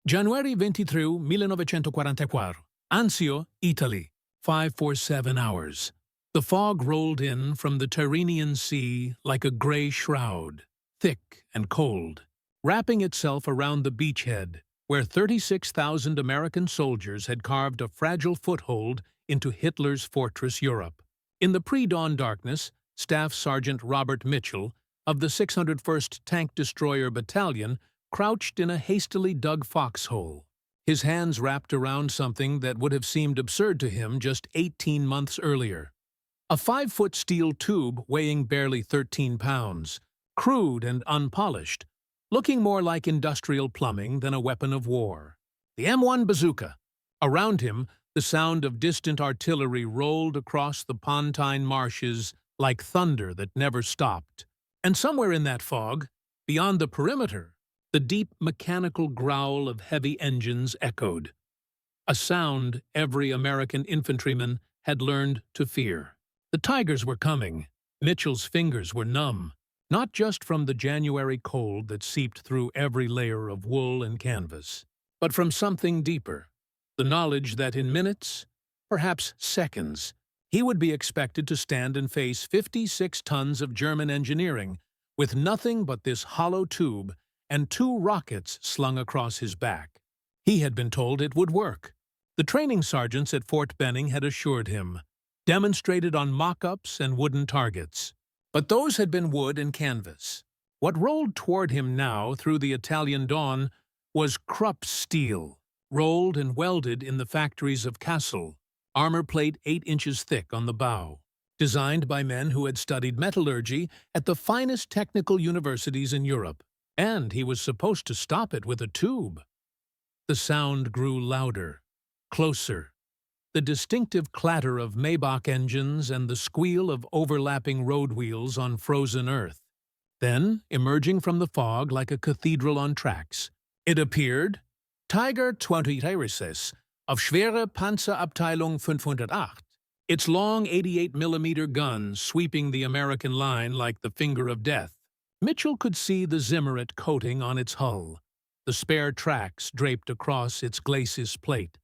January 23, 1944. Anzio, Italy. 547 hours. The fog rolled in from the Tyrrhenian Sea like a gray shroud, thick and cold, wrapping itself around the beachhead, where 36,000 American soldiers had carved a fragile foothold into Hitler's fortress Europe. In the pre-dawn darkness, Staff Sergeant Robert Mitchell of the 601st Tank Destroyer Battalion crouched in a hastily dug foxhole, his hands wrapped around something that would have seemed absurd to him just 18 months earlier. A 5-foot steel tube weighing barely 13 pounds, crude and unpolished, looking more like industrial plumbing than a weapon of war. The M1 Bazooka. Around him, the sound of distant artillery rolled across the Pontine marshes like thunder that never stopped. And somewhere in that fog, beyond the perimeter, the deep mechanical growl of heavy engines echoed, a sound every American infantryman had learned to fear. The Tigers were coming. Mitchell's fingers were numb, not just from the January cold that seeped through every layer of wool and canvas, but from something deeper, the knowledge that in minutes, perhaps seconds, he would be expected to stand and face 56 tons of German engineering with nothing but this hollow tube and 2 rockets slung across his back. He had been told it would work. The training sergeants at Fort Benning had assured him, demonstrated on mock-ups and wooden targets. But those had been wood and canvas. What rolled toward him now through the Italian dawn was Krupp steel, rolled and welded in the factories of Kassel, armor plate 8 inches thick on the bow, designed by men who had studied metallurgy at the finest technical universities in Europe. And he was supposed to stop it with a tube. The sound grew louder, closer. The distinctive clatter of Maybach engines and the squeal of overlapping road wheels on frozen earth. Then, emerging from the fog like a cathedral on tracks, it appeared, Tiger 23 of Schwere Panzerabteilung 508, its long 88mm gun sweeping the American line like the finger of death. Mitchell could see the Zimmerit coating on its hull, the spare tracks draped across its glacis plate,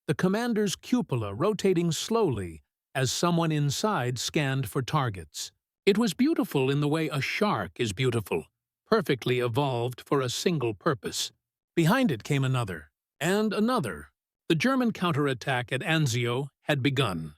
the commander's cupola rotating slowly as someone inside scanned for targets. It was beautiful in the way a shark is beautiful, perfectly evolved for a single purpose. Behind it came another, and another. The German counterattack at Anzio had begun.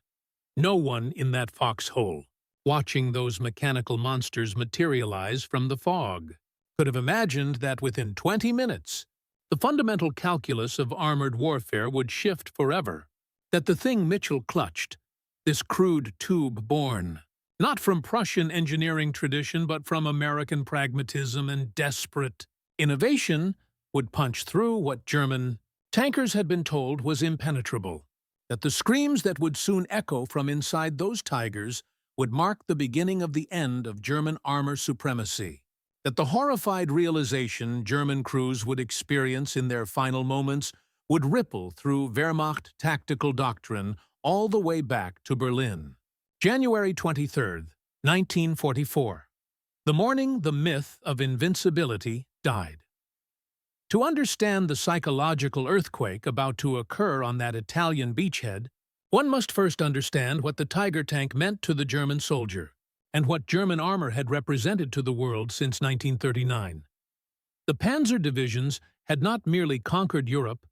No one in that foxhole, watching those mechanical monsters materialize from the fog, could have imagined that within 20 minutes, the fundamental calculus of armored warfare would shift forever, that the thing Mitchell clutched, this crude tube born, not from Prussian engineering tradition but from American pragmatism and desperate innovation, would punch through what German tankers had been told was impenetrable, that the screams that would soon echo from inside those Tigers would mark the beginning of the end of German armor supremacy, that the horrified realization German crews would experience in their final moments would ripple through Wehrmacht tactical doctrine all the way back to Berlin. January 23, 1944. The morning the myth of invincibility died. To understand the psychological earthquake about to occur on that Italian beachhead, one must first understand what the Tiger tank meant to the German soldier, and what German armor had represented to the world since 1939. The Panzer divisions had not merely conquered Europe,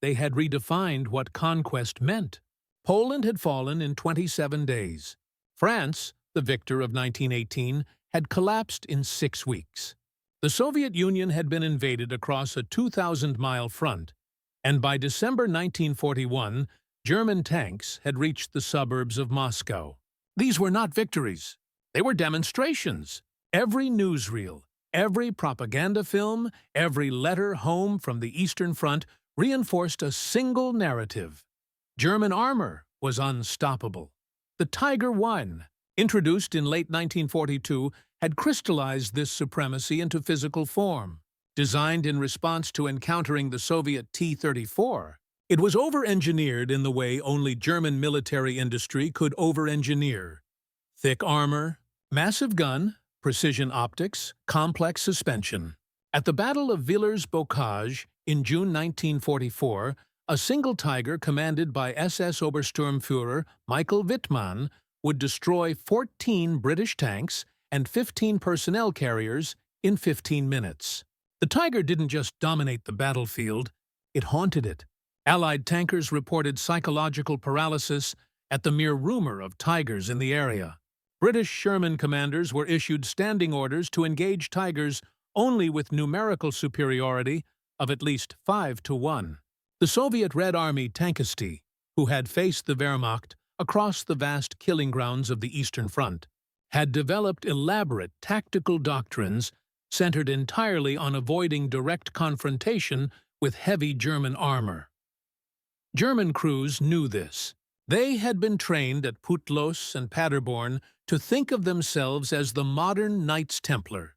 they had redefined what conquest meant. Poland had fallen in 27 days. France, the victor of 1918, had collapsed in 6 weeks. The Soviet Union had been invaded across a 2,000-mile front, and by December 1941, German tanks had reached the suburbs of Moscow. These were not victories. They were demonstrations. Every newsreel, every propaganda film, every letter home from the Eastern Front reinforced a single narrative. German armor was unstoppable. The Tiger I, introduced in late 1942, had crystallized this supremacy into physical form. Designed in response to encountering the Soviet T-34, it was over-engineered in the way only German military industry could over-engineer. Thick armor, massive gun, precision optics, complex suspension. At the Battle of Villers-Bocage In June 1944, a single Tiger commanded by SS Obersturmführer Michael Wittmann would destroy 14 British tanks and 15 personnel carriers in 15 minutes. The Tiger didn't just dominate the battlefield, it haunted it. Allied tankers reported psychological paralysis at the mere rumor of Tigers in the area. British Sherman commanders were issued standing orders to engage Tigers only with numerical superiority of at least 5-1. The Soviet Red Army tankisti, who had faced the Wehrmacht across the vast killing grounds of the Eastern Front, had developed elaborate tactical doctrines centered entirely on avoiding direct confrontation with heavy German armor. German crews knew this. They had been trained at Putlos and Paderborn to think of themselves as the modern Knights Templar,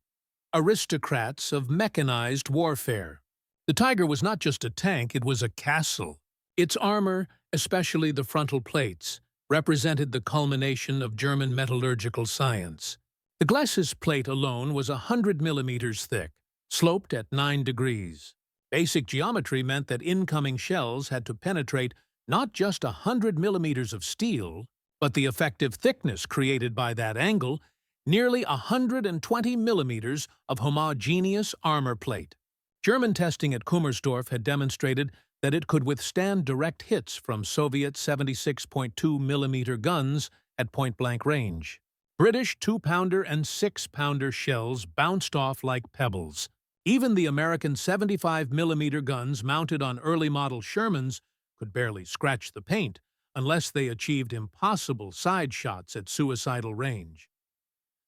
aristocrats of mechanized warfare. The Tiger was not just a tank, it was a castle. Its armor, especially the frontal plates, represented the culmination of German metallurgical science. The glacis plate alone was 100 millimeters thick, sloped at 9 degrees. Basic geometry meant that incoming shells had to penetrate not just 100 millimeters of steel, but the effective thickness created by that angle, nearly 120 millimeters of homogeneous armor plate. German testing at Kummersdorf had demonstrated that it could withstand direct hits from Soviet 76.2 millimeter guns at point-blank range. British 2-pounder and 6-pounder shells bounced off like pebbles. Even the American 75 millimeter guns mounted on early model Shermans could barely scratch the paint unless they achieved impossible side shots at suicidal range.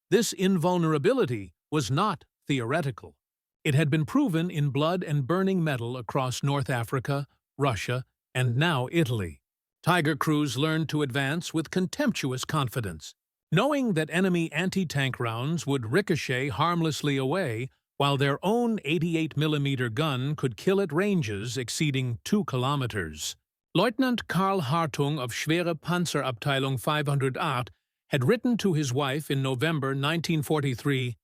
This invulnerability was not theoretical. It had been proven in blood and burning metal across North Africa, Russia, and now Italy. Tiger crews learned to advance with contemptuous confidence, knowing that enemy anti-tank rounds would ricochet harmlessly away while their own 88 millimeter gun could kill at ranges exceeding 2 kilometers. Lieutenant Karl Hartung of Schwere Panzerabteilung 508 had written to his wife in November 1943,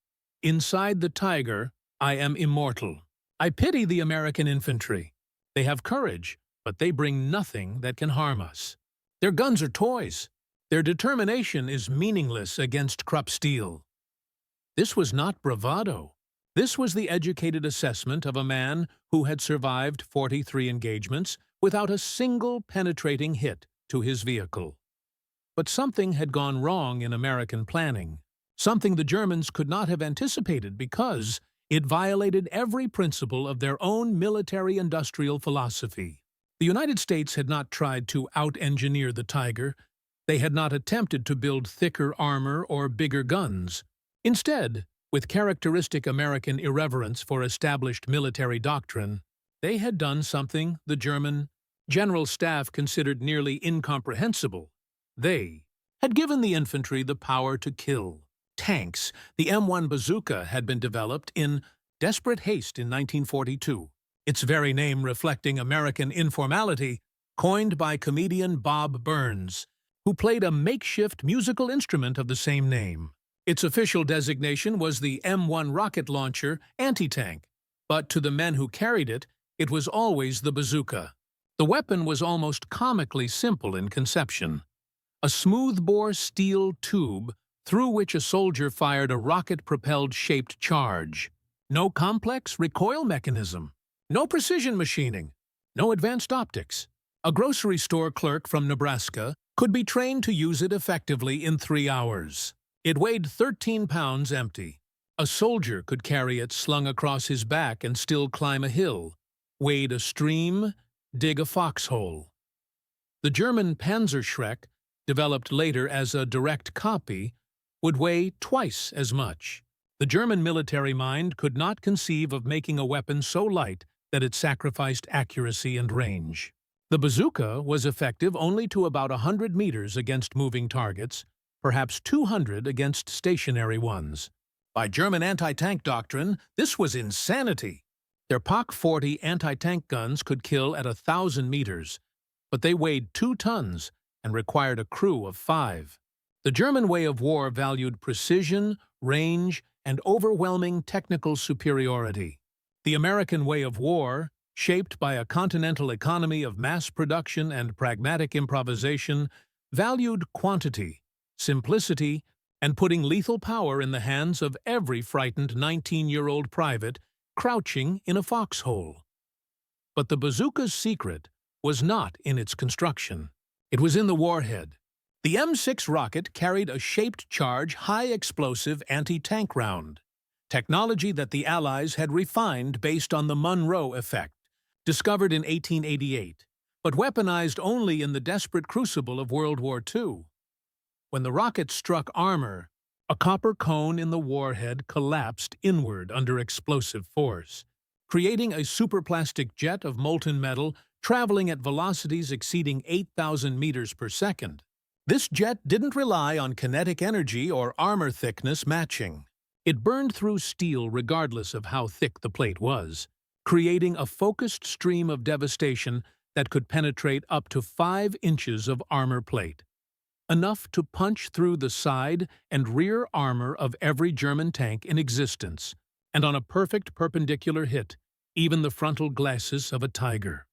"Inside the Tiger, I am immortal. I pity the American infantry. They have courage, but they bring nothing that can harm us. Their guns are toys. Their determination is meaningless against Krupp steel." This was not bravado. This was the educated assessment of a man who had survived 43 engagements without a single penetrating hit to his vehicle. But something had gone wrong in American planning, something the Germans could not have anticipated because it violated every principle of their own military-industrial philosophy. The United States had not tried to out-engineer the Tiger. They had not attempted to build thicker armor or bigger guns. Instead, with characteristic American irreverence for established military doctrine, they had done something the German General Staff considered nearly incomprehensible. They had given the infantry the power to kill. Tanks, the M1 Bazooka had been developed in desperate haste in 1942, its very name reflecting American informality, coined by comedian Bob Burns, who played a makeshift musical instrument of the same name. Its official designation was the M1 rocket launcher anti-tank, but to the men who carried it, it was always the Bazooka. The weapon was almost comically simple in conception. A smooth-bore steel tube through which a soldier fired a rocket-propelled shaped charge. No complex recoil mechanism, no precision machining, no advanced optics. A grocery store clerk from Nebraska could be trained to use it effectively in 3 hours. It weighed 13 pounds empty. A soldier could carry it slung across his back and still climb a hill, wade a stream, dig a foxhole. The German Panzerschreck, developed later as a direct copy, would weigh twice as much. The German military mind could not conceive of making a weapon so light that it sacrificed accuracy and range. The bazooka was effective only to about 100 meters against moving targets, perhaps 200 against stationary ones. By German anti-tank doctrine, this was insanity. Their Pak-40 anti-tank guns could kill at 1,000 meters, but they weighed 2 tons and required a crew of 5. The German way of war valued precision, range, and overwhelming technical superiority. The American way of war, shaped by a continental economy of mass production and pragmatic improvisation, valued quantity, simplicity, and putting lethal power in the hands of every frightened 19-year-old private crouching in a foxhole. But the bazooka's secret was not in its construction. It was in the warhead. The M6 rocket carried a shaped-charge, high-explosive anti-tank round, technology that the Allies had refined based on the Monroe effect, discovered in 1888, but weaponized only in the desperate crucible of World War II. When the rocket struck armor, a copper cone in the warhead collapsed inward under explosive force, creating a superplastic jet of molten metal traveling at velocities exceeding 8,000 meters per second. This jet didn't rely on kinetic energy or armor thickness matching. It burned through steel regardless of how thick the plate was, creating a focused stream of devastation that could penetrate up to 5 inches of armor plate, enough to punch through the side and rear armor of every German tank in existence, and on a perfect perpendicular hit, even the frontal glacis of a Tiger.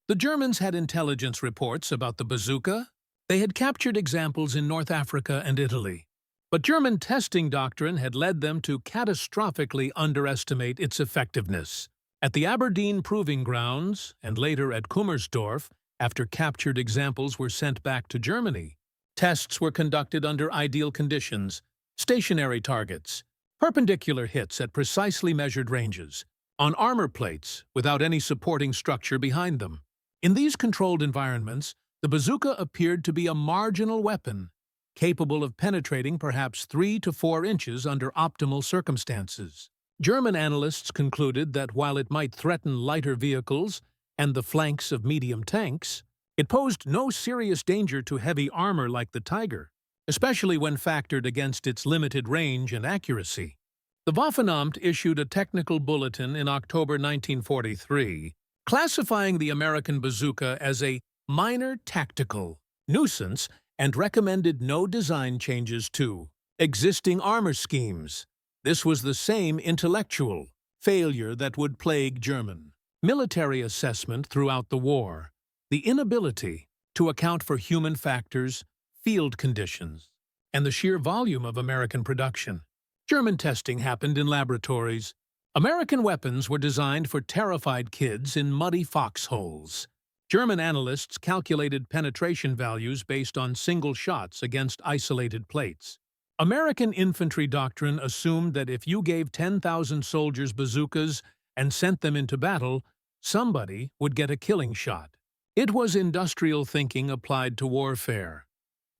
The Germans had intelligence reports about the bazooka. They had captured examples in North Africa and Italy. But German testing doctrine had led them to catastrophically underestimate its effectiveness. At the Aberdeen Proving Grounds, and later at Kummersdorf, after captured examples were sent back to Germany, tests were conducted under ideal conditions, stationary targets, perpendicular hits at precisely measured ranges, on armor plates without any supporting structure behind them. In these controlled environments, the bazooka appeared to be a marginal weapon, capable of penetrating perhaps 3 to 4 inches under optimal circumstances. German analysts concluded that while it might threaten lighter vehicles and the flanks of medium tanks, it posed no serious danger to heavy armor like the Tiger, especially when factored against its limited range and accuracy. The Waffenamt issued a technical bulletin in October 1943, classifying the American bazooka as a minor tactical nuisance and recommended no design changes to existing armor schemes. This was the same intellectual failure that would plague German military assessment throughout the war, the inability to account for human factors, field conditions, and the sheer volume of American production. German testing happened in laboratories. American weapons were designed for terrified kids in muddy foxholes. German analysts calculated penetration values based on single shots against isolated plates. American infantry doctrine assumed that if you gave 10,000 soldiers bazookas and sent them into battle, somebody would get a killing shot. It was industrial thinking applied to warfare.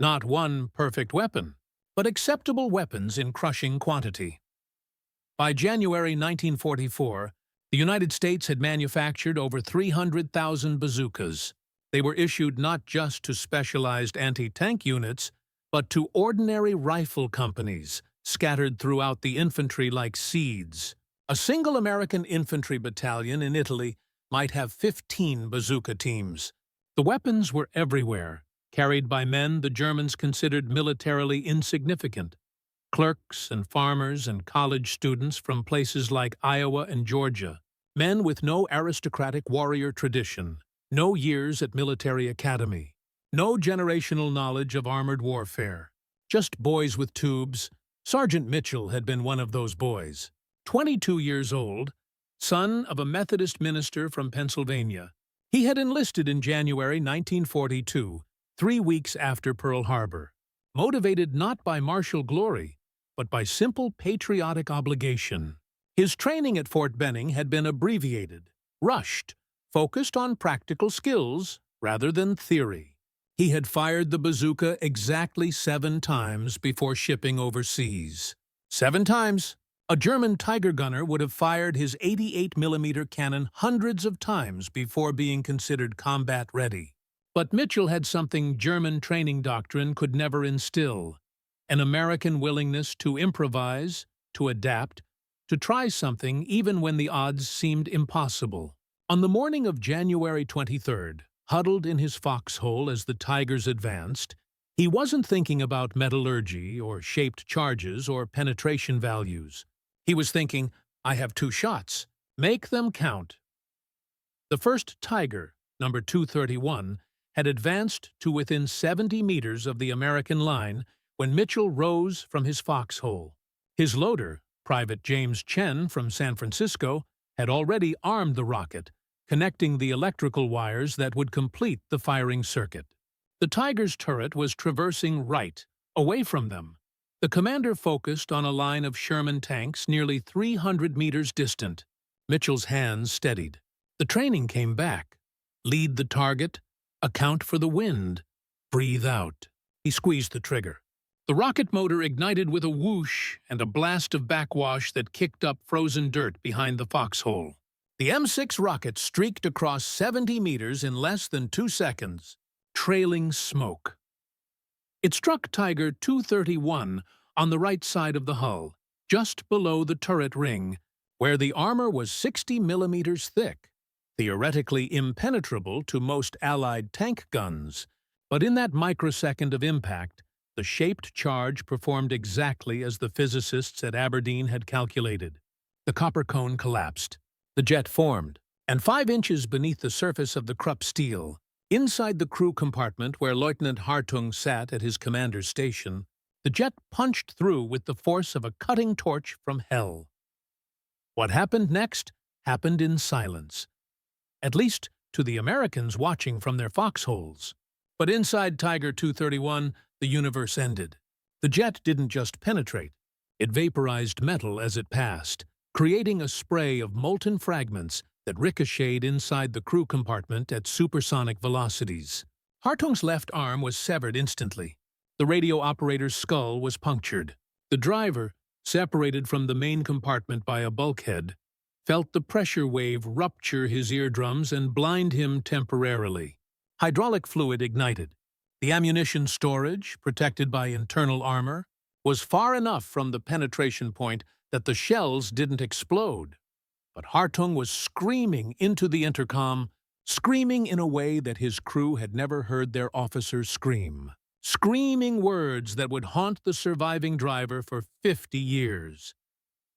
Not one perfect weapon, but acceptable weapons in crushing quantity. By January 1944, the United States had manufactured over 300,000 bazookas. They were issued not just to specialized anti-tank units, but to ordinary rifle companies scattered throughout the infantry like seeds. A single American infantry battalion in Italy might have 15 bazooka teams. The weapons were everywhere, carried by men the Germans considered militarily insignificant. Clerks and farmers and college students from places like Iowa and Georgia, men with no aristocratic warrior tradition, no years at military academy, no generational knowledge of armored warfare, just boys with tubes. Sergeant Mitchell had been one of those boys. 22 years old, son of a Methodist minister from Pennsylvania, he had enlisted in January 1942, 3 weeks after Pearl Harbor, motivated not by martial glory, but by simple patriotic obligation. His training at Fort Benning had been abbreviated, rushed, focused on practical skills rather than theory. He had fired the bazooka exactly 7 times before shipping overseas. 7 times! A German Tiger gunner would have fired his 88mm cannon hundreds of times before being considered combat-ready. But Mitchell had something German training doctrine could never instill: an American willingness to improvise, to adapt, to try something even when the odds seemed impossible. On the morning of January 23rd, huddled in his foxhole as the Tigers advanced, he wasn't thinking about metallurgy or shaped charges or penetration values. He was thinking, I have 2 shots. Make them count. The first Tiger, number 231, had advanced to within 70 meters of the American line when Mitchell rose from his foxhole. His loader, Private James Chen from San Francisco, had already armed the rocket, connecting the electrical wires that would complete the firing circuit. The Tiger's turret was traversing right, away from them. The commander focused on a line of Sherman tanks nearly 300 meters distant. Mitchell's hands steadied. The training came back. Lead the target, account for the wind, breathe out. He squeezed the trigger. The rocket motor ignited with a whoosh and a blast of backwash that kicked up frozen dirt behind the foxhole. The M6 rocket streaked across 70 meters in less than 2 seconds, trailing smoke. It struck Tiger 231 on the right side of the hull, just below the turret ring, where the armor was 60 millimeters thick, theoretically impenetrable to most Allied tank guns. But in that microsecond of impact, the shaped charge performed exactly as the physicists at Aberdeen had calculated. The copper cone collapsed. The jet formed, and 5 inches beneath the surface of the Krupp steel, inside the crew compartment where Lieutenant Hartung sat at his commander's station, the jet punched through with the force of a cutting torch from hell. What happened next happened in silence, at least to the Americans watching from their foxholes. But inside Tiger 231, the universe ended. The jet didn't just penetrate, it vaporized metal as it passed, creating a spray of molten fragments that ricocheted inside the crew compartment at supersonic velocities. Hartung's left arm was severed instantly. The radio operator's skull was punctured. The driver, separated from the main compartment by a bulkhead, felt the pressure wave rupture his eardrums and blind him temporarily. Hydraulic fluid ignited. The ammunition storage, protected by internal armor, was far enough from the penetration point that the shells didn't explode. But Hartung was screaming into the intercom, screaming in a way that his crew had never heard their officers scream. Screaming words that would haunt the surviving driver for 50 years.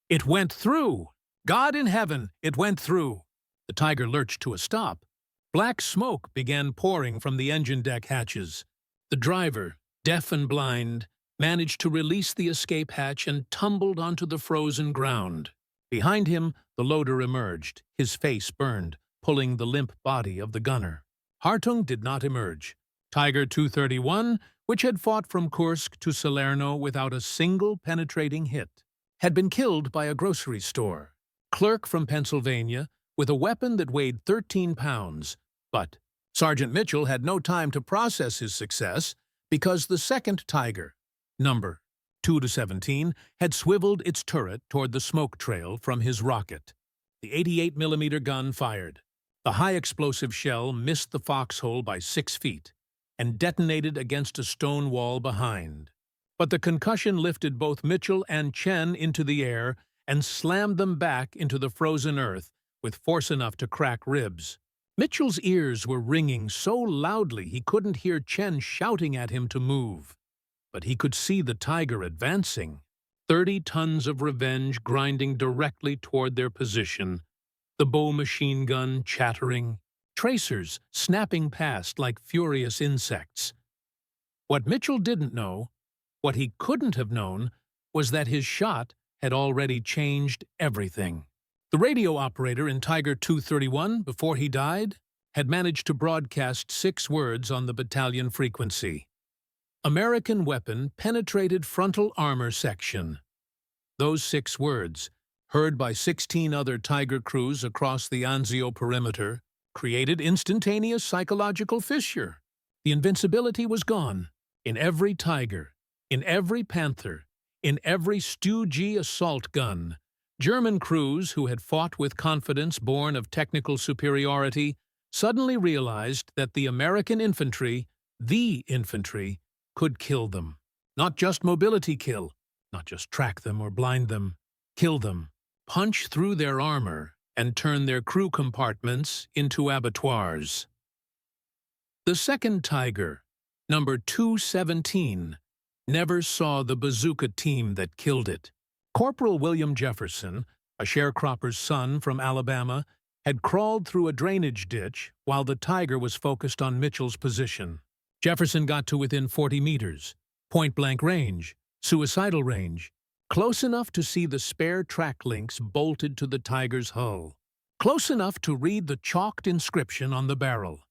It went through! God in heaven, it went through! The Tiger lurched to a stop. Black smoke began pouring from the engine deck hatches. The driver, deaf and blind, managed to release the escape hatch and tumbled onto the frozen ground. Behind him, the loader emerged, his face burned, pulling the limp body of the gunner. Hartung did not emerge. Tiger 231, which had fought from Kursk to Salerno without a single penetrating hit, had been killed by a grocery store clerk from Pennsylvania with a weapon that weighed 13 pounds. But Sergeant Mitchell had no time to process his success because the second Tiger, number 2-17, had swiveled its turret toward the smoke trail from his rocket. The 88mm gun fired. The high-explosive shell missed the foxhole by 6 feet and detonated against a stone wall behind. But the concussion lifted both Mitchell and Chen into the air and slammed them back into the frozen earth with force enough to crack ribs. Mitchell's ears were ringing so loudly he couldn't hear Chen shouting at him to move. But he could see the Tiger advancing, 30 tons of revenge grinding directly toward their position, the bow machine gun chattering, tracers snapping past like furious insects. What Mitchell didn't know, what he couldn't have known, was that his shot had already changed everything. The radio operator in Tiger 231, before he died, had managed to broadcast 6 words on the battalion frequency. American weapon penetrated frontal armor section. Those 6 words, heard by 16 other Tiger crews across the Anzio perimeter, created instantaneous psychological fissure. The invincibility was gone. In every Tiger, in every Panther, in every Stu G assault gun, German crews who had fought with confidence born of technical superiority suddenly realized that the American infantry, the infantry, could kill them. Not just mobility kill, not just track them or blind them, kill them, punch through their armor, and turn their crew compartments into abattoirs. The second Tiger, number 217, never saw the Bazooka team that killed it. Corporal William Jefferson, a sharecropper's son from Alabama, had crawled through a drainage ditch while the Tiger was focused on Mitchell's position. Jefferson got to within 40 meters, point-blank range, suicidal range, close enough to see the spare track links bolted to the Tiger's hull, close enough to read the chalked inscription on the barrel.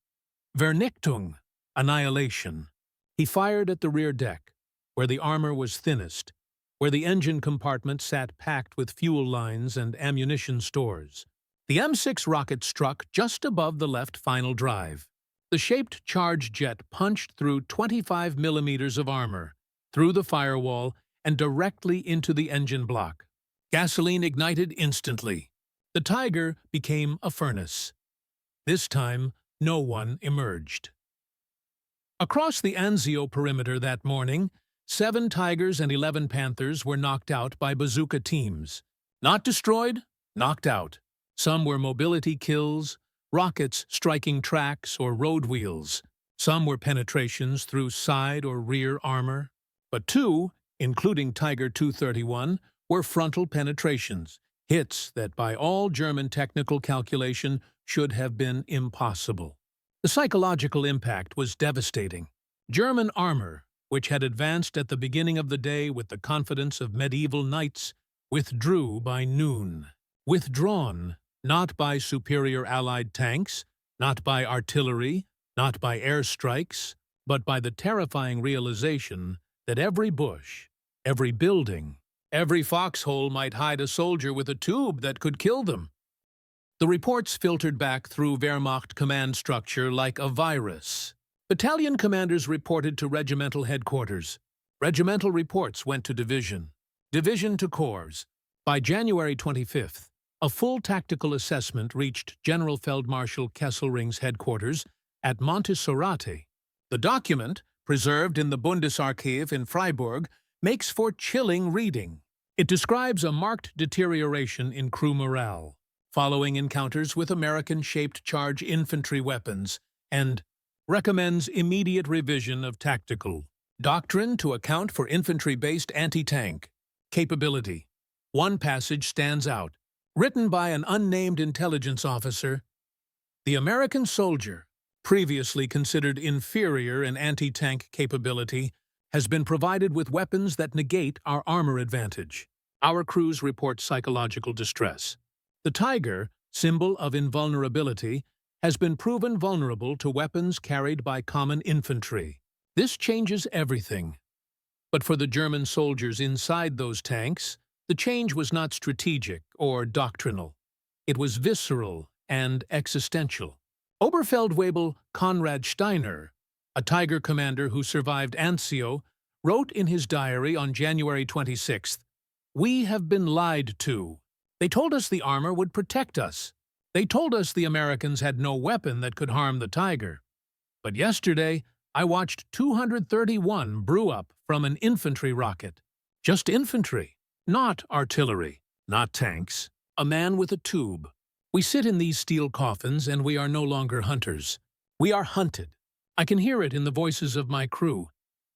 Vernichtung, annihilation. He fired at the rear deck, where the armor was thinnest, where the engine compartment sat packed with fuel lines and ammunition stores. The M6 rocket struck just above the left final drive. The shaped charge jet punched through 25 millimeters of armor, through the firewall, and directly into the engine block. Gasoline ignited instantly. The Tiger became a furnace. This time, no one emerged. Across the Anzio perimeter that morning, 7 Tigers and 11 Panthers were knocked out by Bazooka teams. Not destroyed, knocked out. Some were mobility kills, rockets striking tracks or road wheels. Some were penetrations through side or rear armor. But 2, including Tiger 231, were frontal penetrations, hits that by all German technical calculation should have been impossible. The psychological impact was devastating. German armor, which had advanced at the beginning of the day with the confidence of medieval knights, withdrew by noon. Withdrawn, not by superior Allied tanks, not by artillery, not by airstrikes, but by the terrifying realization that every bush, every building, every foxhole might hide a soldier with a tube that could kill them. The reports filtered back through Wehrmacht command structure like a virus. Battalion commanders reported to regimental headquarters. Regimental reports went to division. Division to corps. By January 25th, a full tactical assessment reached General Feldmarschall Kesselring's headquarters at Montesorate. The document, preserved in the Bundesarchiv in Freiburg, makes for chilling reading. It describes a marked deterioration in crew morale, following encounters with American-shaped charge infantry weapons, and recommends immediate revision of tactical doctrine to account for infantry-based anti-tank capability. One passage stands out, written by an unnamed intelligence officer. The American soldier, previously considered inferior in anti-tank capability, has been provided with weapons that negate our armor advantage. Our crews report psychological distress. The Tiger, symbol of invulnerability, has been proven vulnerable to weapons carried by common infantry. This changes everything. But for the German soldiers inside those tanks, the change was not strategic or doctrinal. It was visceral and existential. Oberfeldwebel Konrad Steiner, a Tiger commander who survived Anzio, wrote in his diary on January 26th, "We have been lied to. They told us the armor would protect us. They told us the Americans had no weapon that could harm the Tiger. But yesterday, I watched 231 brew up from an infantry rocket. Just infantry, not artillery, not tanks. A man with a tube. We sit in these steel coffins and we are no longer hunters. We are hunted. I can hear it in the voices of my crew.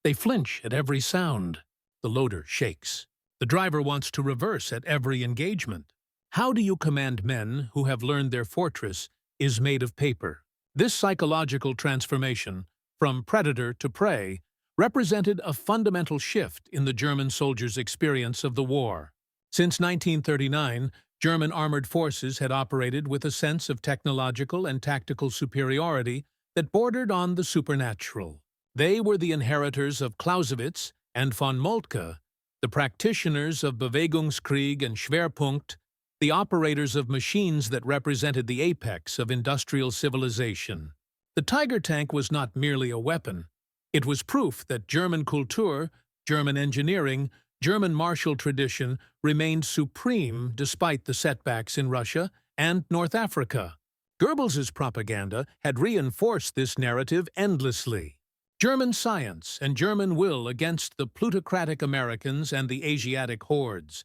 They flinch at every sound. The loader shakes. The driver wants to reverse at every engagement. How do you command men who have learned their fortress is made of paper?" This psychological transformation, from predator to prey, represented a fundamental shift in the German soldiers' experience of the war. Since 1939, German armored forces had operated with a sense of technological and tactical superiority that bordered on the supernatural. They were the inheritors of Clausewitz and von Moltke, the practitioners of Bewegungskrieg and Schwerpunkt, the operators of machines that represented the apex of industrial civilization. The Tiger tank was not merely a weapon. It was proof that German Kultur, German engineering, German martial tradition remained supreme despite the setbacks in Russia and North Africa. Goebbels's propaganda had reinforced this narrative endlessly. German science and German will against the plutocratic Americans and the Asiatic hordes.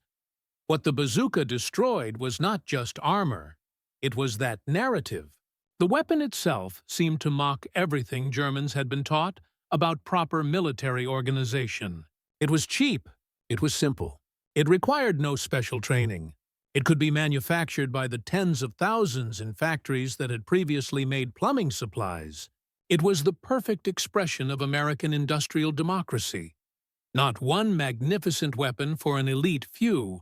What the bazooka destroyed was not just armor. It was that narrative. The weapon itself seemed to mock everything Germans had been taught about proper military organization. It was cheap. It was simple. It required no special training. It could be manufactured by the tens of thousands in factories that had previously made plumbing supplies. It was the perfect expression of American industrial democracy. Not one magnificent weapon for an elite few,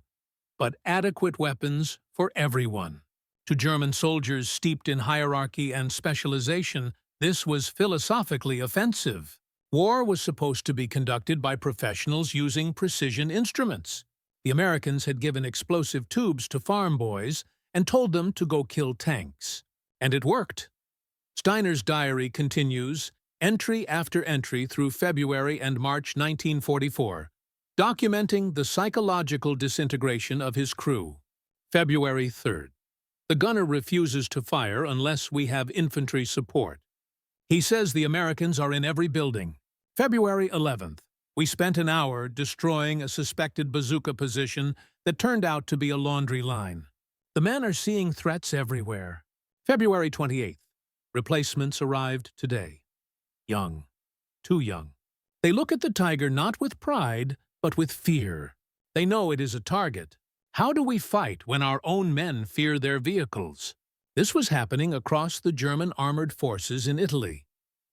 but adequate weapons for everyone. To German soldiers steeped in hierarchy and specialization, this was philosophically offensive. War was supposed to be conducted by professionals using precision instruments. The Americans had given explosive tubes to farm boys and told them to go kill tanks. And it worked. Steiner's diary continues, entry after entry through February and March 1944, documenting the psychological disintegration of his crew. February 3rd. The gunner refuses to fire unless we have infantry support. He says the Americans are in every building. February 11th. We spent an hour destroying a suspected bazooka position that turned out to be a laundry line. The men are seeing threats everywhere. February 28th. Replacements arrived today. Young. Too young. They look at the Tiger not with pride, but with fear. They know it is a target. How do we fight when our own men fear their vehicles? This was happening across the German armored forces in Italy.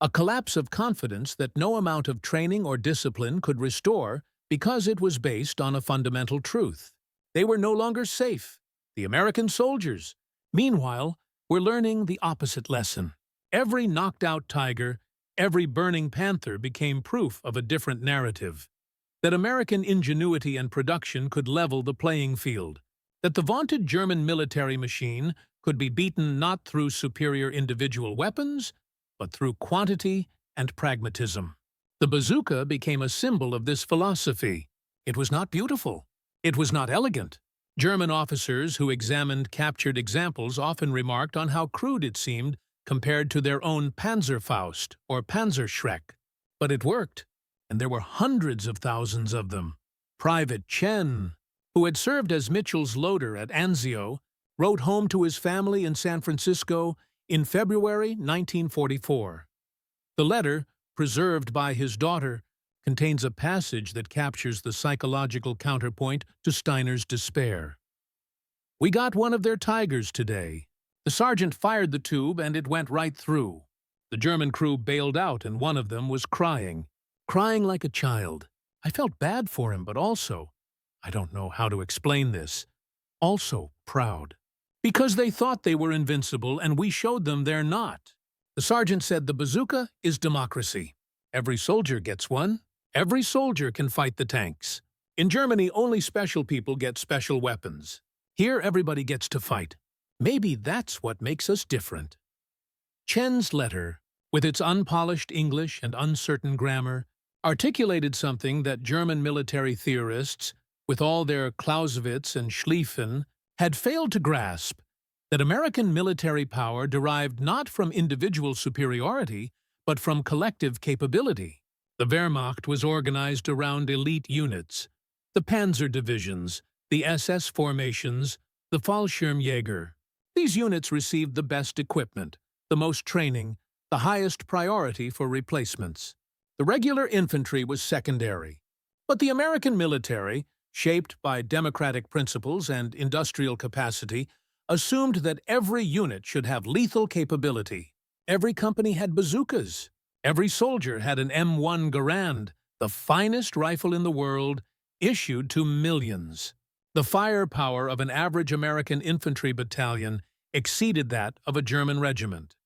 A collapse of confidence that no amount of training or discipline could restore because it was based on a fundamental truth. They were no longer safe. The American soldiers, meanwhile, were learning the opposite lesson. Every knocked-out tiger, every burning panther became proof of a different narrative. That American ingenuity and production could level the playing field. That the vaunted German military machine could be beaten not through superior individual weapons, but through quantity and pragmatism. The bazooka became a symbol of this philosophy. It was not beautiful. It was not elegant. German officers who examined captured examples often remarked on how crude it seemed compared to their own Panzerfaust or Panzerschreck. But it worked, and there were hundreds of thousands of them. Private Chen, who had served as Mitchell's loader at Anzio, wrote home to his family in San Francisco in February 1944. The letter, preserved by his daughter, contains a passage that captures the psychological counterpoint to Steiner's despair. "We got one of their Tigers today. The sergeant fired the tube and it went right through. The German crew bailed out and one of them was crying like a child. I felt bad for him, but also, I don't know how to explain this, also proud. Because they thought they were invincible and we showed them they're not. The sergeant said the bazooka is democracy. Every soldier gets one. Every soldier can fight the tanks. In Germany, only special people get special weapons. Here, everybody gets to fight. Maybe that's what makes us different." Chen's letter, with its unpolished English and uncertain grammar, articulated something that German military theorists, with all their Clausewitz and Schlieffen, had failed to grasp, that American military power derived not from individual superiority, but from collective capability. The Wehrmacht was organized around elite units, the Panzer divisions, the SS formations, the Fallschirmjäger. These units received the best equipment, the most training, the highest priority for replacements. The regular infantry was secondary. But the American military, shaped by democratic principles and industrial capacity, assumed that every unit should have lethal capability. Every company had bazookas. Every soldier had an M1 Garand, the finest rifle in the world, issued to millions. The firepower of an average American infantry battalion exceeded that of a German regiment.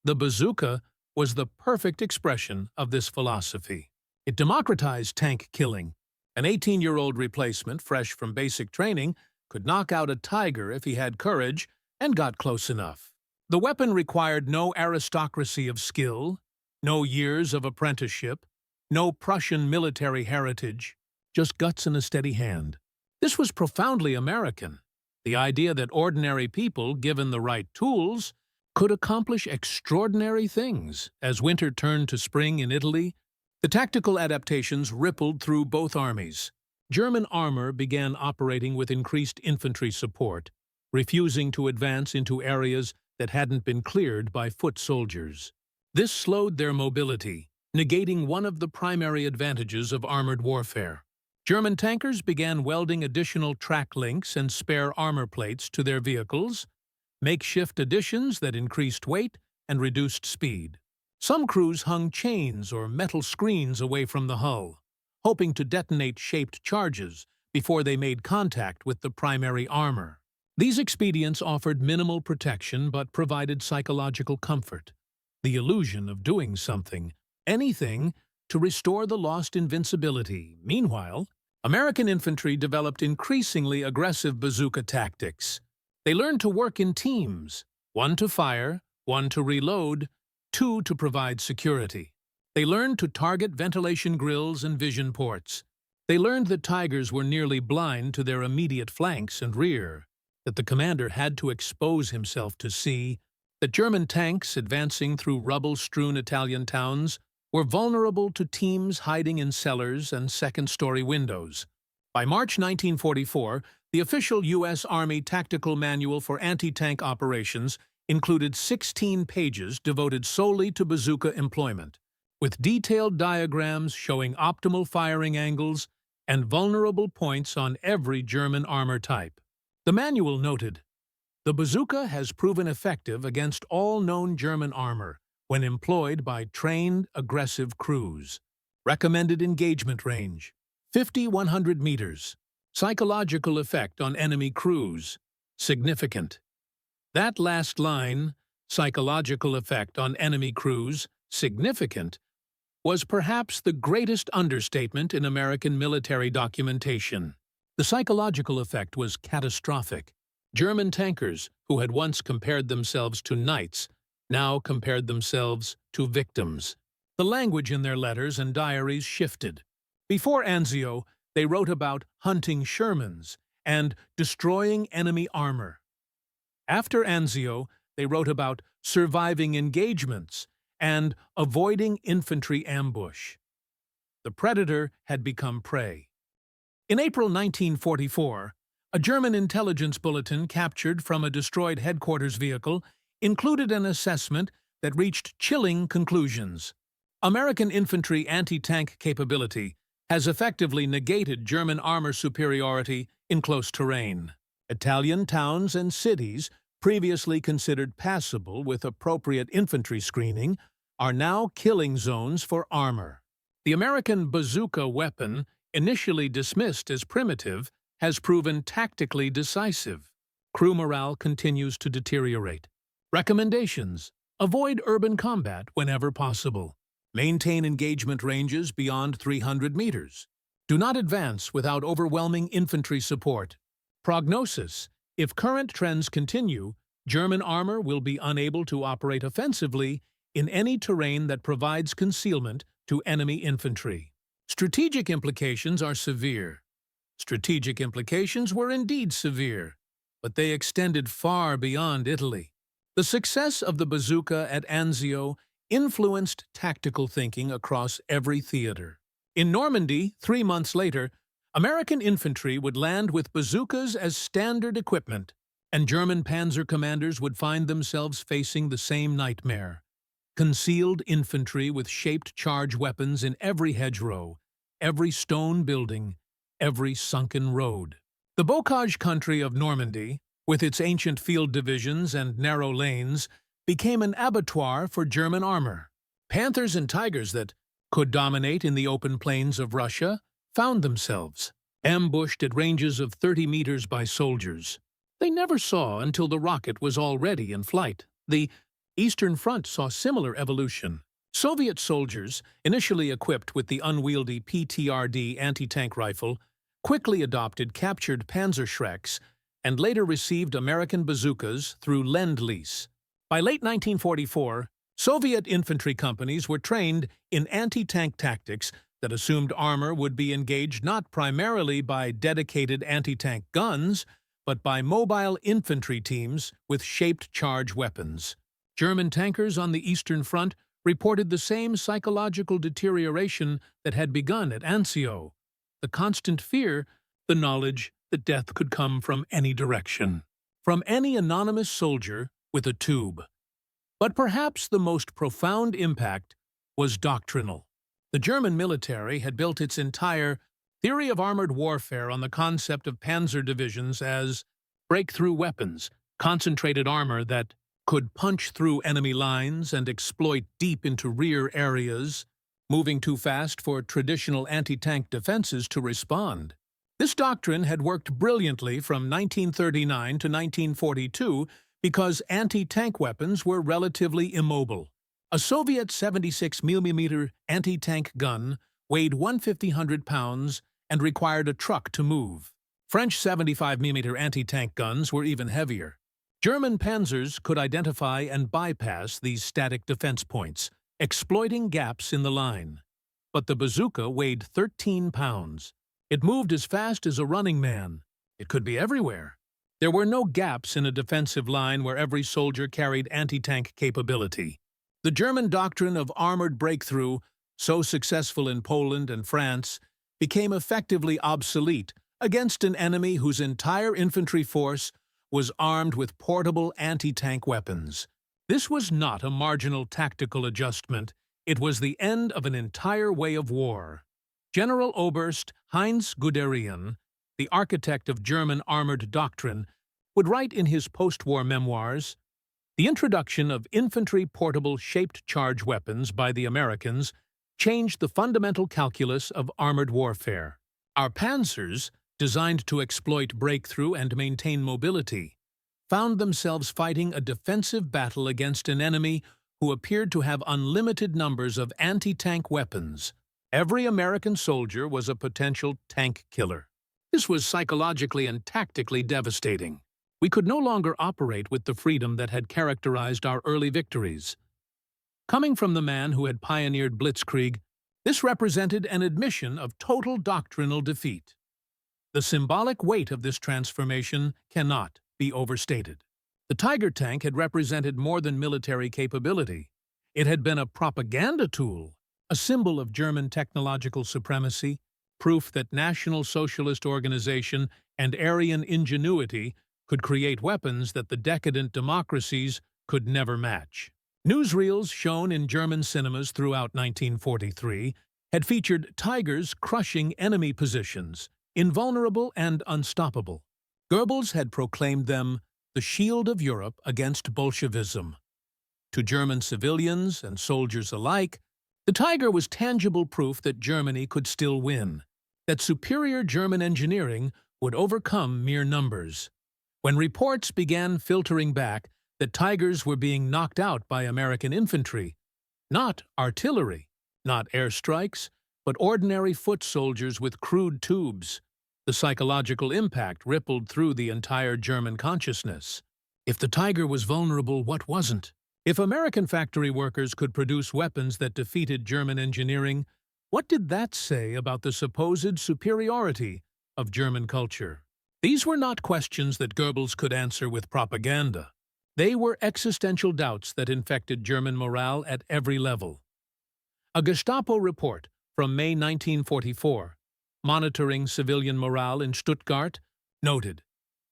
The bazooka was the perfect expression of this philosophy. It democratized tank killing. An 18-year-old replacement, fresh from basic training, could knock out a tiger if he had courage and got close enough. The weapon required no aristocracy of skill, no years of apprenticeship, no Prussian military heritage, just guts and a steady hand. This was profoundly American. The idea that ordinary people, given the right tools, could accomplish extraordinary things. As winter turned to spring in Italy, the tactical adaptations rippled through both armies. German armor began operating with increased infantry support, refusing to advance into areas that hadn't been cleared by foot soldiers. This slowed their mobility, negating one of the primary advantages of armored warfare. German tankers began welding additional track links and spare armor plates to their vehicles, makeshift additions that increased weight and reduced speed. Some crews hung chains or metal screens away from the hull, hoping to detonate shaped charges before they made contact with the primary armor. These expedients offered minimal protection but provided psychological comfort, the illusion of doing something, anything, to restore the lost invincibility. Meanwhile, American infantry developed increasingly aggressive bazooka tactics. They learned to work in teams, one to fire, one to reload, two to provide security. They learned to target ventilation grills and vision ports. They learned that Tigers were nearly blind to their immediate flanks and rear, that the commander had to expose himself to see, that German tanks advancing through rubble-strewn Italian towns were vulnerable to teams hiding in cellars and second-story windows. By March 1944, the official U.S. Army Tactical Manual for Anti-Tank Operations included 16 pages devoted solely to bazooka employment, with detailed diagrams showing optimal firing angles and vulnerable points on every German armor type. The manual noted, "The bazooka has proven effective against all known German armor when employed by trained, aggressive crews. Recommended engagement range, 50-100 meters. Psychological effect on enemy crews, significant." That last line, psychological effect on enemy crews, significant, was perhaps the greatest understatement in American military documentation. The psychological effect was catastrophic. German tankers, who had once compared themselves to knights, now compared themselves to victims. The language in their letters and diaries shifted. Before Anzio, they wrote about hunting Shermans and destroying enemy armor. After Anzio, they wrote about surviving engagements and avoiding infantry ambush. The predator had become prey. In April 1944, a German intelligence bulletin captured from a destroyed headquarters vehicle included an assessment that reached chilling conclusions. American infantry anti-tank capability has effectively negated German armor superiority in close terrain. Italian towns and cities, previously considered passable with appropriate infantry screening, are now killing zones for armor. The American bazooka weapon, initially dismissed as primitive, has proven tactically decisive. Crew morale continues to deteriorate. Recommendations: avoid urban combat whenever possible. Maintain engagement ranges beyond 300 meters. Do not advance without overwhelming infantry support. Prognosis: if current trends continue, German armor will be unable to operate offensively in any terrain that provides concealment to enemy infantry. Strategic implications are severe. Strategic implications were indeed severe, but they extended far beyond Italy. The success of the bazooka at Anzio influenced tactical thinking across every theater. In Normandy, 3 months later, American infantry would land with bazookas as standard equipment, and German panzer commanders would find themselves facing the same nightmare: concealed infantry with shaped charge weapons in every hedgerow, every stone building, every sunken road. The bocage country of Normandy, with its ancient field divisions and narrow lanes, became an abattoir for German armor. Panthers and Tigers that could dominate in the open plains of Russia found themselves ambushed at ranges of 30 meters by soldiers they never saw until the rocket was already in flight. The Eastern Front saw similar evolution. Soviet soldiers, initially equipped with the unwieldy PTRD anti-tank rifle, quickly adopted captured Panzerschrecks and later received American bazookas through Lend-Lease. By late 1944, Soviet infantry companies were trained in anti-tank tactics that assumed armor would be engaged not primarily by dedicated anti-tank guns, but by mobile infantry teams with shaped charge weapons. German tankers on the Eastern Front reported the same psychological deterioration that had begun at Anzio: the constant fear, the knowledge that death could come from any direction, from any anonymous soldier with a tube. But perhaps the most profound impact was doctrinal. The German military had built its entire Theory of armored warfare on the concept of panzer divisions as breakthrough weapons, concentrated armor that could punch through enemy lines and exploit deep into rear areas, moving too fast for traditional anti-tank defenses to respond. This doctrine had worked brilliantly from 1939 to 1942 because anti-tank weapons were relatively immobile. A Soviet 76mm anti-tank gun weighed 150 pounds and required a truck to move. French 75mm anti-tank guns were even heavier. German panzers could identify and bypass these static defense points, exploiting gaps in the line. But the bazooka weighed 13 pounds. It moved as fast as a running man. It could be everywhere. There were no gaps in a defensive line where every soldier carried anti-tank capability. The German doctrine of armored breakthrough, so successful in Poland and France, became effectively obsolete against an enemy whose entire infantry force was armed with portable anti-tank weapons. This was not a marginal tactical adjustment. It was the end of an entire way of war. General Oberst Heinz Guderian, the architect of German armored doctrine, would write in his post-war memoirs, "The introduction of infantry portable shaped charge weapons by the Americans changed the fundamental calculus of armored warfare. Our panzers, designed to exploit breakthrough and maintain mobility, found themselves fighting a defensive battle against an enemy who appeared to have unlimited numbers of anti-tank weapons. Every American soldier was a potential tank killer. This was psychologically and tactically devastating. We could no longer operate with the freedom that had characterized our early victories." Coming from the man who had pioneered blitzkrieg, this represented an admission of total doctrinal defeat. The symbolic weight of this transformation cannot be overstated. The Tiger tank had represented more than military capability. It had been a propaganda tool, a symbol of German technological supremacy, proof that National Socialist organization and Aryan ingenuity could create weapons that the decadent democracies could never match. Newsreels shown in German cinemas throughout 1943 had featured Tigers crushing enemy positions, invulnerable and unstoppable. Goebbels had proclaimed them the shield of Europe against Bolshevism. To German civilians and soldiers alike, the Tiger was tangible proof that Germany could still win, that superior German engineering would overcome mere numbers. When reports began filtering back that Tigers were being knocked out by American infantry, not artillery, not airstrikes, but ordinary foot soldiers with crude tubes, the psychological impact rippled through the entire German consciousness. If the Tiger was vulnerable, what wasn't? If American factory workers could produce weapons that defeated German engineering, what did that say about the supposed superiority of German culture? These were not questions that Goebbels could answer with propaganda. They were existential doubts that infected German morale at every level. A Gestapo report from May 1944, monitoring civilian morale in Stuttgart, noted,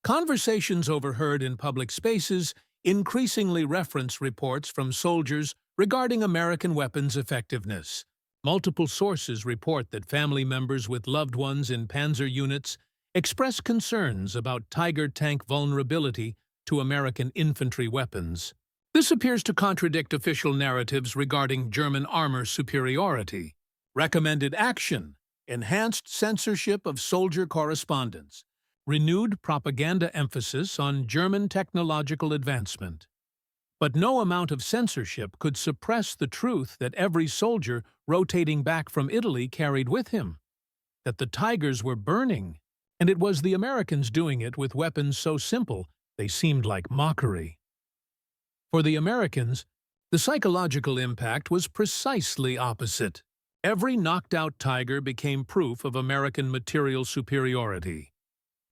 "Conversations overheard in public spaces increasingly reference reports from soldiers regarding American weapons' effectiveness. Multiple sources report that family members with loved ones in panzer units express concerns about Tiger tank vulnerability to American infantry weapons. This appears to contradict official narratives regarding German armor superiority. Recommended action: enhanced censorship of soldier correspondence, renewed propaganda emphasis on German technological advancement. But no amount of censorship could suppress the truth that every soldier rotating back from Italy carried with him, that the Tigers were burning, and it was the Americans doing it with weapons so simple they seemed like mockery. For the Americans, the psychological impact was precisely opposite. Every knocked-out Tiger became proof of American material superiority,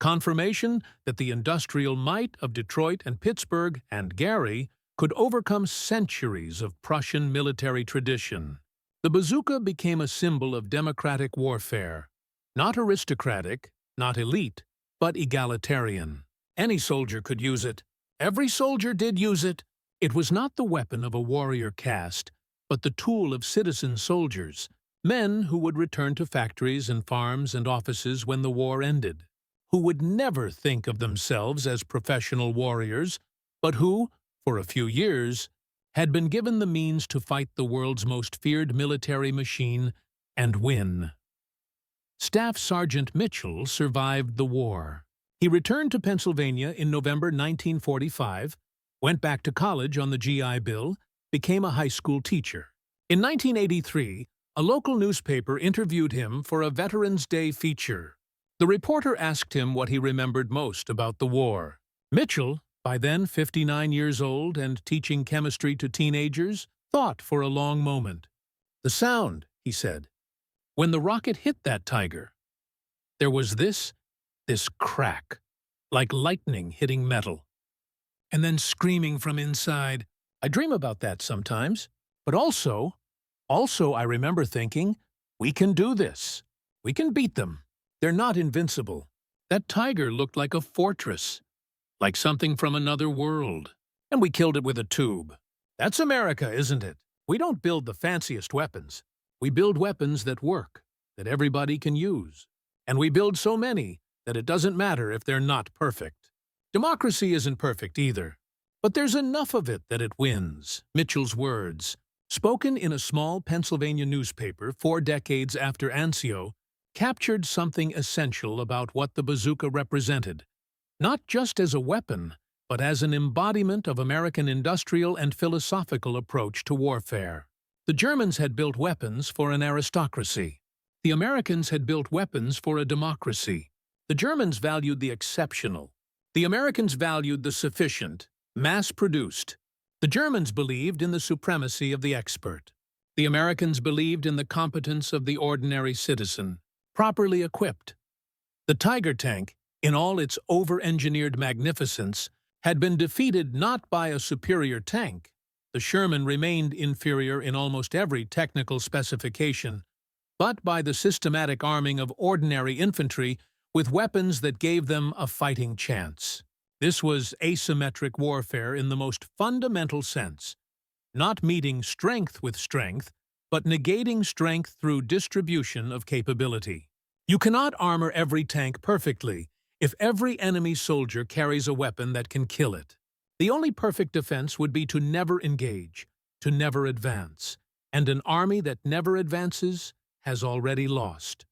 confirmation that the industrial might of Detroit and Pittsburgh and Gary could overcome centuries of Prussian military tradition. The bazooka became a symbol of democratic warfare, not aristocratic, not elite, but egalitarian. Any soldier could use it. Every soldier did use it. It was not the weapon of a warrior caste, but the tool of citizen soldiers, Men who would return to factories and farms and offices when the war ended, who would never think of themselves as professional warriors, but who, for a few years, had been given the means to fight the world's most feared military machine and win. Staff Sergeant Mitchell survived the war. He returned to Pennsylvania in November 1945, went back to college on the GI Bill, became a high school teacher. In 1983, a local newspaper interviewed him for a Veterans Day feature. The reporter asked him what he remembered most about the war. Mitchell, by then 59 years old and teaching chemistry to teenagers, thought for a long moment. "The sound," he said, "when the rocket hit that tiger. There was this crack, like lightning hitting metal. And then screaming from inside. I dream about that sometimes. But also I remember thinking, we can do this. We can beat them. They're not invincible. That tiger looked like a fortress, like something from another world. And we killed it with a tube. That's America, isn't it? We don't build the fanciest weapons. We build weapons that work, that everybody can use. And we build so many that it doesn't matter if they're not perfect. Democracy isn't perfect either, but there's enough of it that it wins." Mitchell's words, spoken in a small Pennsylvania newspaper 4 decades after Anzio, captured something essential about what the bazooka represented, not just as a weapon, but as an embodiment of American industrial and philosophical approach to warfare. The Germans had built weapons for an aristocracy. The Americans had built weapons for a democracy. The Germans valued the exceptional. The Americans valued the sufficient, mass-produced. The Germans believed in the supremacy of the expert. The Americans believed in the competence of the ordinary citizen, properly equipped. The Tiger tank, in all its over-engineered magnificence, had been defeated not by a superior tank. The Sherman remained inferior in almost every technical specification, but by the systematic arming of ordinary infantry with weapons that gave them a fighting chance. This was asymmetric warfare in the most fundamental sense, not meeting strength with strength, but negating strength through distribution of capability. You cannot armor every tank perfectly if every enemy soldier carries a weapon that can kill it. The only perfect defense would be to never engage, to never advance, and an army that never advances has already lost.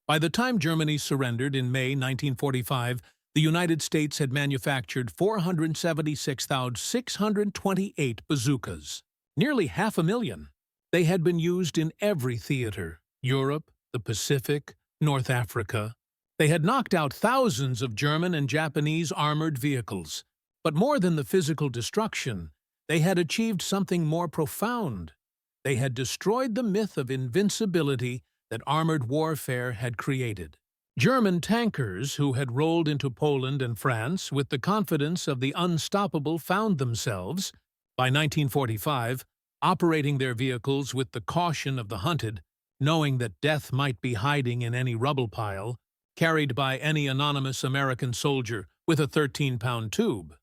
By the time Germany surrendered in May 1945, the United States had manufactured 476,628 bazookas, nearly 500,000. They had been used in every theater: Europe, the Pacific, North Africa. They had knocked out thousands of German and Japanese armored vehicles. But more than the physical destruction, they had achieved something more profound. They had destroyed the myth of invincibility that armored warfare had created. German tankers who had rolled into Poland and France with the confidence of the unstoppable found themselves, by 1945, operating their vehicles with the caution of the hunted, knowing that death might be hiding in any rubble pile, carried by any anonymous American soldier with a 13-pound tube.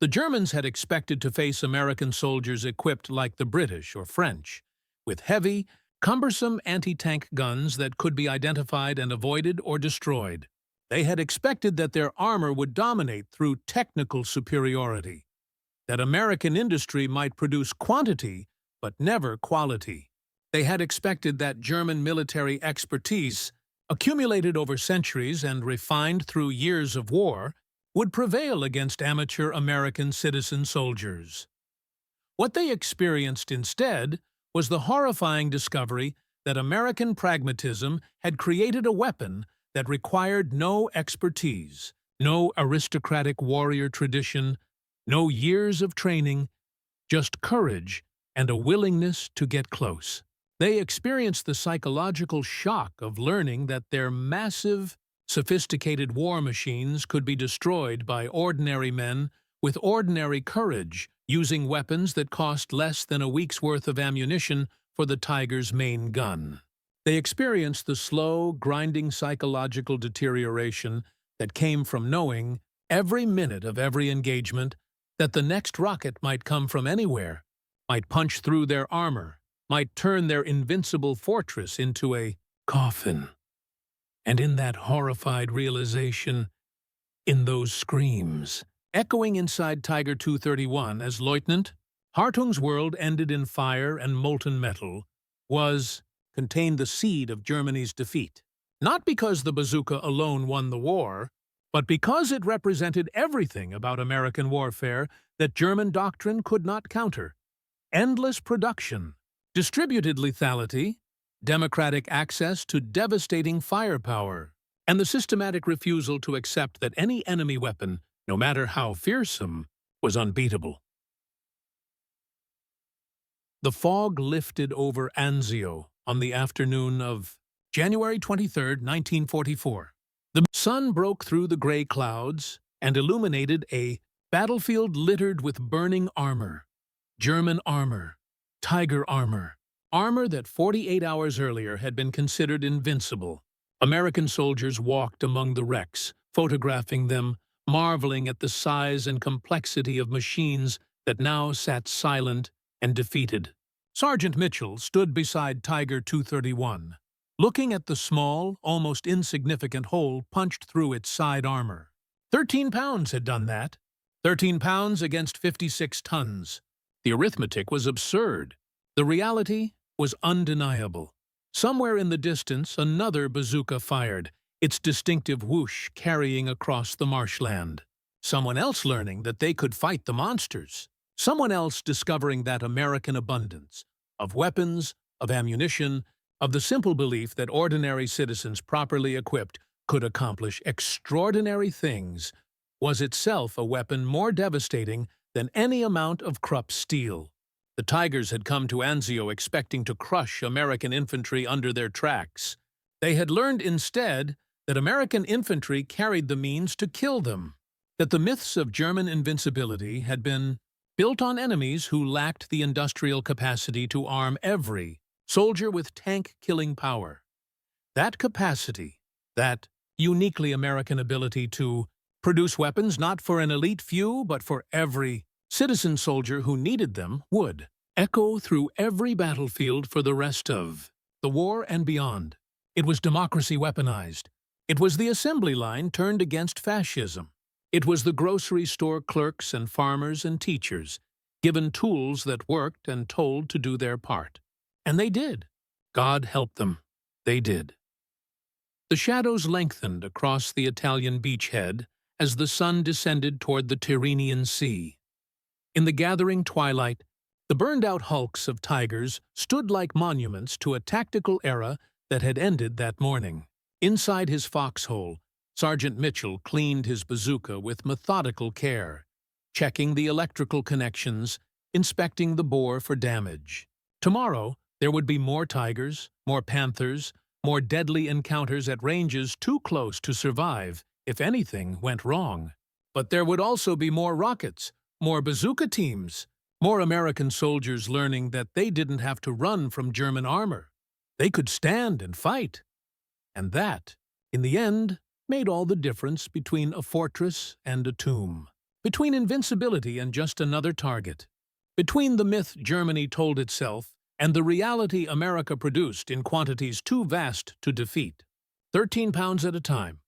The Germans had expected to face American soldiers equipped like the British or French, with heavy, cumbersome anti-tank guns that could be identified and avoided or destroyed. They had expected that their armor would dominate through technical superiority, that American industry might produce quantity but never quality. They had expected that German military expertise, accumulated over centuries and refined through years of war, would prevail against amateur American citizen soldiers. What they experienced instead was the horrifying discovery that American pragmatism had created a weapon that required no expertise, no aristocratic warrior tradition, no years of training, just courage and a willingness to get close. They experienced the psychological shock of learning that their massive, sophisticated war machines could be destroyed by ordinary men with ordinary courage, using weapons that cost less than a week's worth of ammunition for the Tiger's main gun. They experienced the slow, grinding psychological deterioration that came from knowing, every minute of every engagement, that the next rocket might come from anywhere, might punch through their armor, might turn their invincible fortress into a coffin. And in that horrified realization, in those screams, echoing inside Tiger 231 as Lieutenant, Hartung's world ended in fire and molten metal, contained the seed of Germany's defeat. Not because the bazooka alone won the war, but because it represented everything about American warfare that German doctrine could not counter. Endless production, distributed lethality, democratic access to devastating firepower, and the systematic refusal to accept that any enemy weapon, no matter how fearsome, was unbeatable. The fog lifted over Anzio on the afternoon of January 23, 1944. The sun broke through the gray clouds and illuminated a battlefield littered with burning armor. German armor, Tiger armor, armor that 48 hours earlier had been considered invincible. American soldiers walked among the wrecks, photographing them, marveling at the size and complexity of machines that now sat silent and defeated. Sergeant Mitchell stood beside Tiger 231, looking at the small, almost insignificant hole punched through its side armor. 13 pounds had done that. 13 pounds against 56 tons. The arithmetic was absurd. The reality was undeniable. Somewhere in the distance, another bazooka fired, its distinctive whoosh carrying across the marshland. Someone else learning that they could fight the monsters. Someone else discovering that American abundance of weapons, of ammunition, of the simple belief that ordinary citizens properly equipped could accomplish extraordinary things, was itself a weapon more devastating than any amount of Krupp steel. The Tigers had come to Anzio expecting to crush American infantry under their tracks. They had learned instead that American infantry carried the means to kill them, that the myths of German invincibility had been built on enemies who lacked the industrial capacity to arm every soldier with tank-killing power. That capacity, that uniquely American ability to produce weapons not for an elite few but for every citizen soldier who needed them, would echo through every battlefield for the rest of the war and beyond. It was democracy weaponized. It was the assembly line turned against fascism. It was the grocery store clerks and farmers and teachers, given tools that worked and told to do their part. And they did. God help them. They did. The shadows lengthened across the Italian beachhead as the sun descended toward the Tyrrhenian Sea. In the gathering twilight, the burned-out hulks of Tigers stood like monuments to a tactical era that had ended that morning. Inside his foxhole, Sergeant Mitchell cleaned his bazooka with methodical care, checking the electrical connections, inspecting the bore for damage. Tomorrow, there would be more Tigers, more Panthers, more deadly encounters at ranges too close to survive if anything went wrong. But there would also be more rockets, more bazooka teams, more American soldiers learning that they didn't have to run from German armor. They could stand and fight. And that, in the end, made all the difference between a fortress and a tomb, between invincibility and just another target, between the myth Germany told itself and the reality America produced in quantities too vast to defeat. 13 pounds at a time,